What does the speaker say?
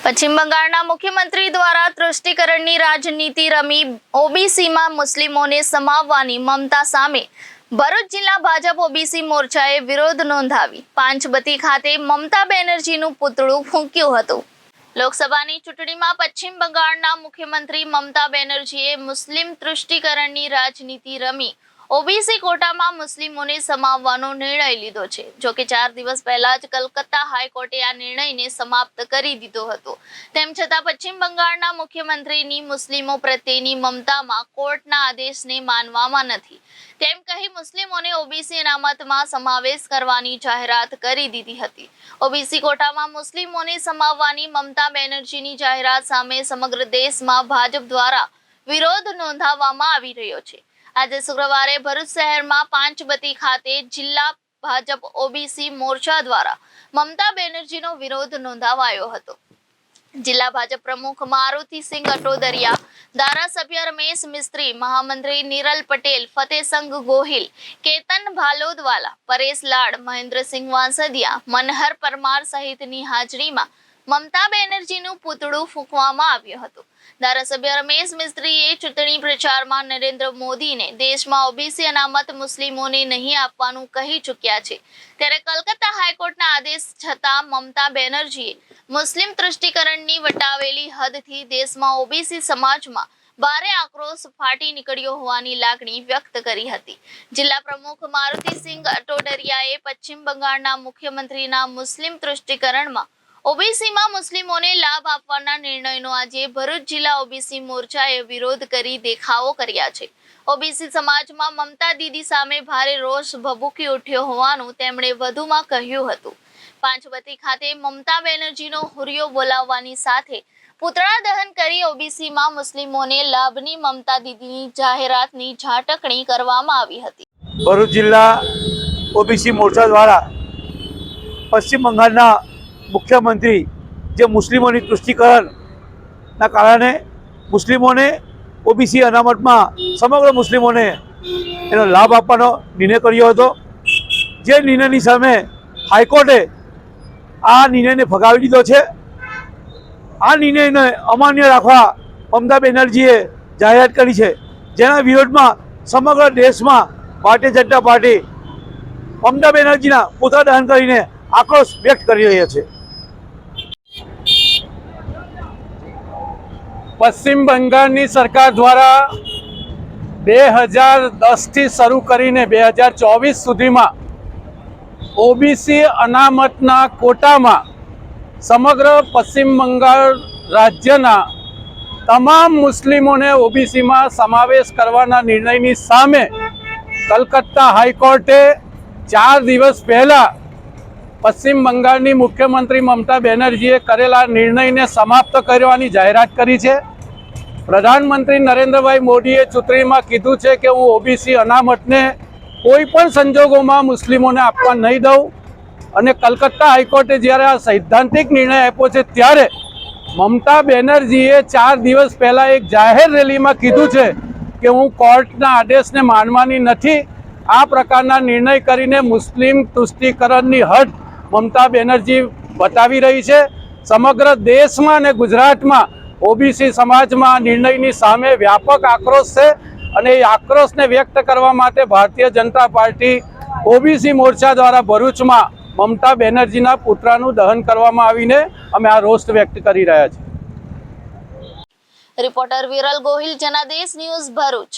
પશ્ચિમ બંગાળના મુખ્યમંત્રી દ્વારા તૃષ્ટિકરણની રાજનીતિ રમી ઓબીસીમાં મુસ્લિમોને સમાવવાની મમતા સામે ભરૂચ જિલ્લા ભાજપ ઓબીસી મોરચાએ વિરોધ નોંધાવી પાંચબતી ખાતે મમતા બેનર્જીનું પુતળું ફૂંક્યું હતું। લોકસભાની ચૂંટણીમાં પશ્ચિમ બંગાળના મુખ્યમંત્રી મમતા બેનર્જીએ મુસ્લિમ તૃષ્ટિકરણની રાજનીતિ રમી ઓબીસી કોટામાં મુસ્લિમોને સમાવવાનો નિર્ણય લીધો છે। જો કે 4 દિવસ પહેલા જ કલકત્તા હાઈકોર્ટે આ નિર્ણયને સમાપ્ત કરી દીધો હતો। તેમ છતાં પશ્ચિમ બંગાળના મુખ્યમંત્રીની મુસ્લિમો પ્રત્યેની મમતામાં કોર્ટના આદેશને માનવામાં નથી તેમ કહી મુસ્લિમોને ઓબીસી અનામતમાં સમાવેશ કરવાની જાહેરાત કરી દીધી હતી। ઓબીસી કોટામાં મુસ્લિમોને સમાવવાની મમતા બેનર્જીની જાહેરાત સામે સમગ્ર દેશમાં ભાજપ દ્વારા વિરોધ નોંધાવવામાં આવી રહ્યો છે। આજે શુક્રવારે ભરૂચ શહેરમાં પાંચબતી ખાતે જિલ્લા ભાજપ ઓબીસી મોરચા દ્વારા મમતા બેનર્જીનો વિરોધ નોંધાવાયો હતો। જિલ્લા ભાજપ પ્રમુખ મારુતિસિંહ અટોદરિયા, ધારાસભ્ય રમેશ મિસ્ત્રી, મહામંત્રી નિરલ પટેલ, ફતેસંગ ગોહિલ, કેતન ભાલોદવાલા, પરેશ લાડ, મહેન્દ્રસિંહ વાંસદિયા, મનહર પરમાર સહિતની હાજરીમાં મમતા બેનર્જીનું પુતળું ફૂંકવામાં આવ્યું હતું। ધારાસભ્ય રમેશ મિસ્ત્રીએ ચૂંટણી પ્રચારમાં નરેન્દ્ર મોદીને દેશમાં ઓબીસી અનામત મુસ્લિમોને નહીં આપવાનું કહી ચૂક્યા છે, ત્યારે કલકત્તા હાઈકોર્ટના આદેશ છતાં મમતા બેનર્જીએ મુસ્લિમ તૃષ્ટિકરણની વટાવેલી હદથી દેશમાં ઓબીસી સમાજમાં ભારે આક્રોશ ફાટી નીકળ્યો હોવાની લાગણી વ્યક્ત કરી હતી। જિલ્લા પ્રમુખ મારુતિસિંહ અટોદરિયાએ પશ્ચિમ બંગાળના મુખ્યમંત્રીના મુસ્લિમ તૃષ્ટિકરણમાં ઓબીસીમાં મુસ્લિમોને લાભ આપવાના નિર્ણયનો આજે ભરૂચ જિલ્લા ઓબીસી મોરચાએ વિરોધ કરી દેખાવો કર્યા છે। ઓબીસી સમાજમાં મમતા દીદી સામે ભારે રોષ ભભૂકી ઉઠ્યો હોવાનું તેમણે વધુમાં કહ્યું હતું। પાંચબતી ખાતે મમતા બેનર્જીનો હુરિયો બોલાવવાની સાથે પુતળા દહન કરી ઓબીસીમાં મુસ્લિમોને લાભની મમતા દીદીની જાહેરાતની ઝાટકણી કરવામાં આવી હતી। ભરૂચ જિલ્લા ઓબીસી મોરચા દ્વારા પશ્ચિમ બંગાળના મુખ્યમંત્રી જે મુસ્લિમોની તૃષ્ટિકરણના કારણે મુસ્લિમોને ઓબીસી અનામતમાં સમગ્ર મુસ્લિમોને એનો લાભ આપવાનો નિર્ણય કર્યો હતો। જે નિર્ણયની સામે હાઈકોર્ટે આ નિર્ણયને ફગાવી દીધો છે। આ નિર્ણયને અમાન્ય રાખવા મમતા બેનર્જીએ જાહેરાત કરી છે, જેના વિરોધમાં સમગ્ર દેશમાં ભારતીય જનતા પાર્ટી મમતા બેનર્જીના પુતળા દહન કરીને આક્રોશ વ્યક્ત કરી રહ્યા છે। પશ્ચિમ બંગાળની સરકાર દ્વારા 2010થી શરૂ કરીને 2024 સુધીમાં ઓબીસી અનામતના કોટામાં સમગ્ર પશ્ચિમ બંગાળ રાજ્યના તમામ મુસ્લિમોને ઓબીસીમાં સમાવેશ કરવાના નિર્ણયની સામે કલકત્તા હાઈકોર્ટે 4 દિવસ પહેલાં પશ્ચિમ બંગાળની મુખ્યમંત્રી મમતા બેનર્જીએ કરેલા નિર્ણયને સમાપ્ત કરવાની જાહેરાત કરી છે। પ્રધાનમંત્રી નરેન્દ્રભાઈ મોદીએ ચૂંટણીમાં કીધું છે કે હું ઓબીસી અનામતને કોઈ પણ સંજોગોમાં મુસ્લિમોને આપવા નહીં દઉં, અને કલકત્તા હાઈકોર્ટે જ્યારે આ સૈદ્ધાંતિક નિર્ણય આપ્યો છે ત્યારે મમતા બેનર્જીએ 4 દિવસ પહેલાં એક જાહેર રેલીમાં કીધું છે કે હું કોર્ટના આદેશને માનવાની નથી। આ પ્રકારના નિર્ણય કરીને મુસ્લિમ તૃષ્ટિકરણની હદ મમતા બેનર્જી બતાવી રહી છે। સમગ્ર દેશમાં અને ગુજરાતમાં ઓબીસી સમાજમાં નિર્ણયની સામે વ્યાપક આક્રોશ છે, અને એ આક્રોશને વ્યક્ત કરવા માટે ભારતીય જનતા પાર્ટી ઓબીસી મોરચા દ્વારા ભરૂચમાં મમતા બેનર્જીના પુતળાનું દહન કરવામાં આવીને અમે આ રોષ વ્યક્ત કરી રહ્યા છીએ। Reporter Viral Gohil, Janadesh news, Bharuch.